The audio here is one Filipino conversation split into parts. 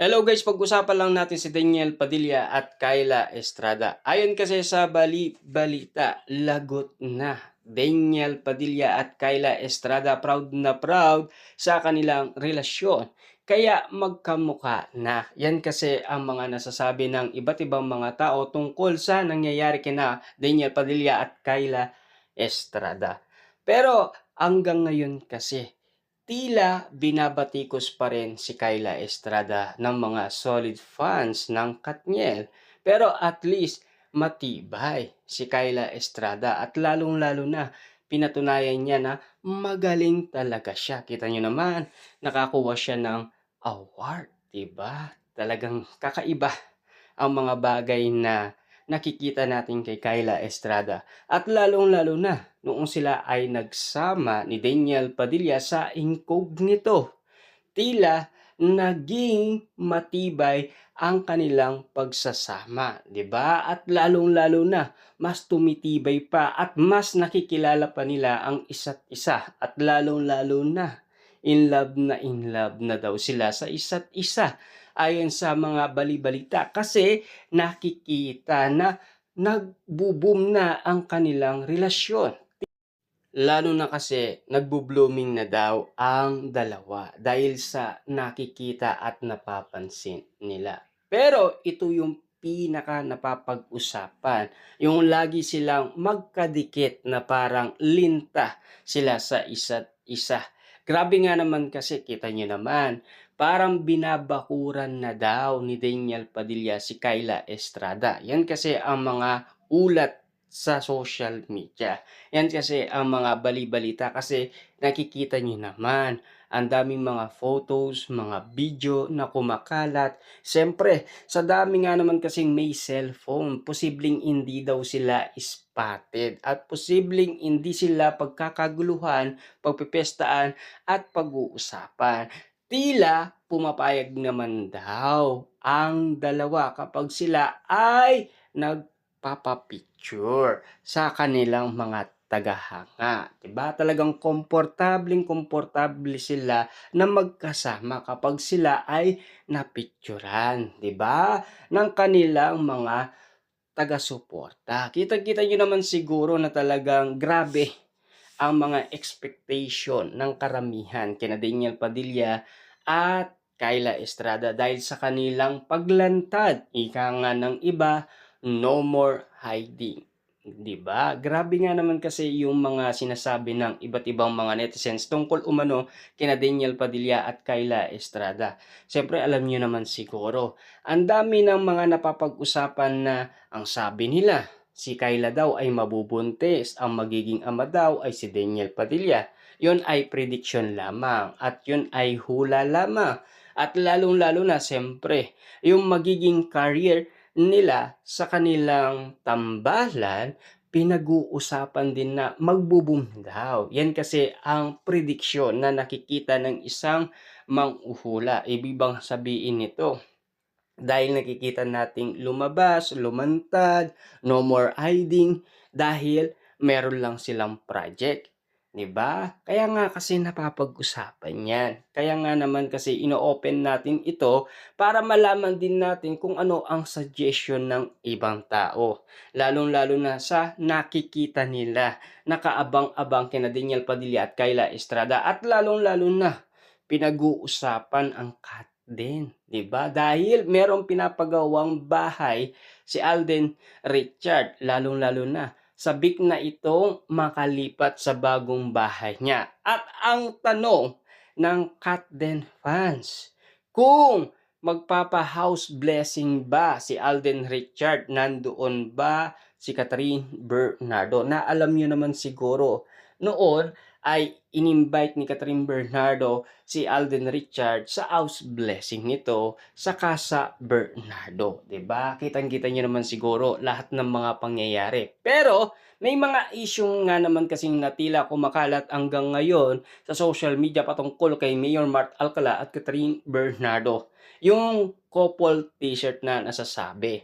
Hello guys, pag-usapan lang natin si Daniel Padilla at Kyla Estrada. Ayon kasi sa balita, lagot na Daniel Padilla at Kyla Estrada proud sa kanilang relasyon. Kaya magkamuka na. Yan kasi ang mga nasasabi ng iba't ibang mga tao tungkol sa nangyayari kina Daniel Padilla at Kyla Estrada. Pero hanggang ngayon kasi tila binabatikos pa rin si Kyla Estrada ng mga solid fans ng Katniel. Pero at least matibay si Kyla Estrada at lalong-lalo na pinatunayan niya na magaling talaga siya. Kita niyo naman, nakakuha siya ng award, 'di ba? Talagang kakaiba ang mga bagay na nakikita natin kay Kyla Estrada. At lalong-lalo na noong sila ay nagsama ni Daniel Padilla sa Incognito. Tila naging matibay ang kanilang pagsasama, 'di ba? At lalong-lalo na mas tumitibay pa at mas nakikilala pa nila ang isa't isa at lalong-lalo na in love na daw sila sa isa't isa ayon sa mga bali-balita kasi nakikita na nagbo-boom na ang kanilang relasyon. Lalo na kasi nagbo-blooming na daw ang dalawa dahil sa nakikita at napapansin nila. Pero ito yung pinaka napapag-usapan, yung lagi silang magkadikit na parang linta sila sa isa't isa. Grabe nga naman kasi kita nyo naman, parang binabakuran na daw ni Daniel Padilla si Kyla Estrada. Yan kasi ang mga ulat sa social media. Yan kasi ang mga bali-balita kasi nakikita niyo naman ang daming mga photos, mga video na kumakalat. Siyempre, sa dami nga naman kasing may cellphone, posibleng hindi daw sila spotted at posibleng hindi sila pagkakaguluhan, pagpipestaan at pag-uusapan. Tila pumapayag naman daw ang dalawa kapag sila ay nagpapapicture sa kanilang mga tagahanga, 'di ba? Talagang komportableng-komportable sila na magkasama kapag sila ay napicturan, 'di ba? Ng kanilang mga taga-suporta. Kitang-kita niyo naman siguro na talagang grabe ang mga expectation ng karamihan kina Daniel Padilla at Kyla Estrada dahil sa kanilang paglantad. Ika nga ng iba, no more hiding. 'Di ba? Grabe nga naman kasi yung mga sinasabi ng iba't ibang mga netizens tungkol umano kina Daniel Padilla at Kyla Estrada. Siyempre alam niyo naman siguro, ang dami ng mga napapag-usapan na ang sabi nila si Kyla daw ay mabubuntis, ang magiging ama daw ay si Daniel Padilla. Yun ay prediction lamang at yun ay hula lamang. At lalong-lalo na siyempre, yung magiging career nila sa kanilang tambalan, pinag-uusapan din na magbo-boom daw. Yan kasi ang prediksyon na nakikita ng isang manghuhula. Ibig bang sabihin nito, dahil nakikita nating lumabas, lumantad, no more hiding dahil meron lang silang project, 'di ba? Kaya nga kasi napapag-usapan 'yan. Kaya nga naman kasi ino-open natin ito para malaman din natin kung ano ang suggestion ng ibang tao. Lalong-lalo na sa nakikita nila, nakaabang-abang kina Daniel Padilla at Kyla Estrada at lalong-lalo na pinag-uusapan ang din, 'di ba? Dahil merong pinapagawang bahay si Alden Richard, lalong-lalo na sabik na itong makalipat sa bagong bahay niya. At ang tanong ng Katden fans, kung magpapa-house blessing ba si Alden Richard, nandoon ba si Catherine Bernardo? Na alam niyo naman siguro, noon ay in-invite ni Catherine Bernardo si Alden Richard sa house blessing nito sa Casa Bernardo, 'di ba? Kitang-kita niyo naman siguro lahat ng mga pangyayari. Pero may mga issue nga naman kasing na tila kumakalat hanggang ngayon sa social media patungkol kay Mayor Mart Alcala at Catherine Bernardo. Yung couple t-shirt na nasasabi.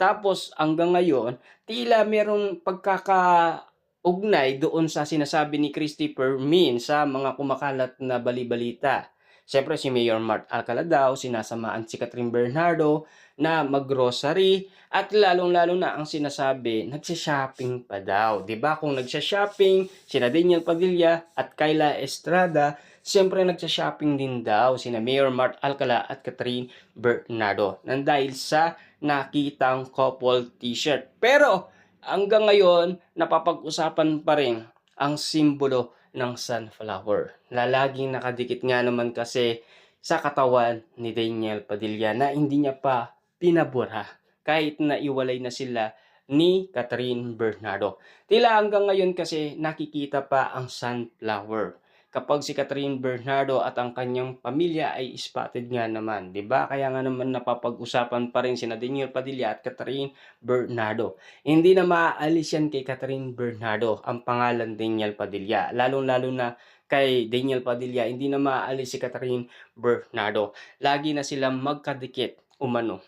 Tapos hanggang ngayon, tila merong pagkakaugnay doon sa sinasabi ni Christopher Min sa mga kumakalat na bali-balita. Siyempre si Mayor Mart Alcala daw sinasamaan si Catherine Bernardo na mag-grocery at lalong-lalo na ang sinasabi, nagsha-shopping pa daw. 'Di ba? Kung nagsha-shopping sina Daniel Padilla at Kyla Estrada, siyempre nagsha-shopping din daw sina Mayor Mart Alcala at Catherine Bernardo nang dahil sa nakitang couple t-shirt. Pero hanggang ngayon napapag-usapan pa rin ang simbolo ng sunflower. Laging nakadikit nga naman kasi sa katawan ni Daniel Padilla na hindi niya pa pinabura kahit na iwalay na sila ni Catherine Bernardo. Tila hanggang ngayon kasi nakikita pa ang sunflower kapag si Catherine Bernardo at ang kanyang pamilya ay spotted nga naman, 'di ba? Kaya nga naman napapag-usapan pa rin sina Daniel Padilla at Catherine Bernardo. Hindi na maaalis yan kay Catherine Bernardo ang pangalan Daniel Padilla. Lalong-lalo na kay Daniel Padilla, hindi na maaalis si Catherine Bernardo. Lagi na silang magkadikit umano.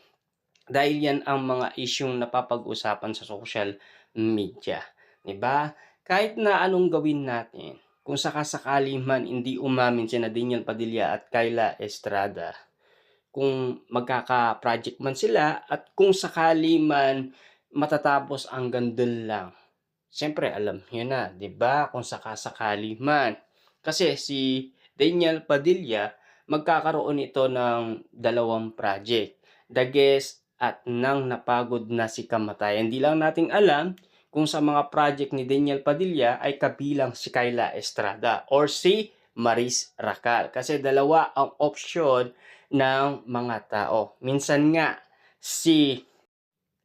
Dahil yan ang mga isyung napapag-usapan sa social media. 'Di ba? Kahit na anong gawin natin, kung sakasakali man hindi umamin sina Daniel Padilla at Kyla Estrada, kung magkaka-project man sila at kung sakali man matatapos hanggang dun lang. Siyempre alam niyo na, 'di ba, kung sakasakali man. Kasi si Daniel Padilla, magkakaroon ito ng dalawang project, The Guest at Nang Napagod Na Si Kamatayan. Hindi lang natin alam kung sa mga project ni Daniel Padilla ay kabilang si Kyla Estrada or si Maris Racal. Kasi dalawa ang option ng mga tao. Minsan nga si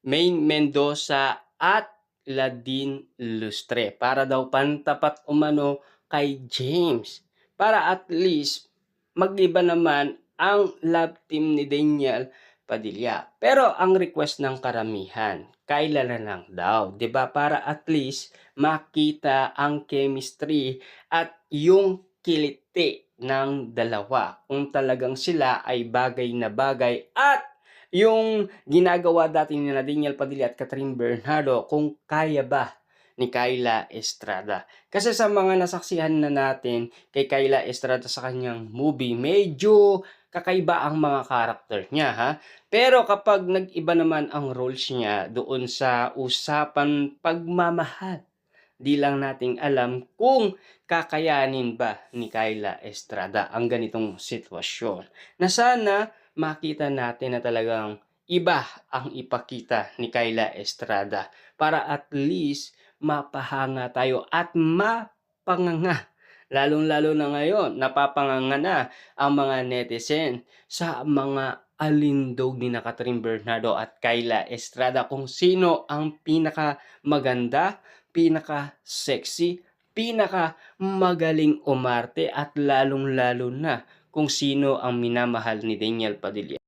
Maine Mendoza at Ladine Lustre para daw pantapat umano kay James. Para at least mag-iba naman ang love team ni Daniel Padilla. Pero ang request ng karamihan, Kyla na lang daw, 'di ba? Para at least makita ang chemistry at yung kiliti ng dalawa kung talagang sila ay bagay na bagay at yung ginagawa dati ni Daniel Padilla at Catherine Bernardo kung kaya ba ni Kyla Estrada. Kasi sa mga nasaksihan na natin kay Kyla Estrada sa kanyang movie, medyo kakaiba ang mga karakter niya, ha. Pero kapag nag-iba naman ang roles niya doon sa usapan pagmamahal, di lang nating alam kung kakayanin ba ni Kyla Estrada ang ganitong sitwasyon. Na sana makita natin na talagang iba ang ipakita ni Kyla Estrada para at least mapahanga tayo at mapanganga. Lalong-lalo na ngayon, napapanganga na ang mga netizen sa mga alindog ni Catherine Bernardo at Kyla Estrada kung sino ang pinaka maganda, pinaka-sexy, pinaka-magaling umarte at lalong-lalo na kung sino ang minamahal ni Daniel Padilla.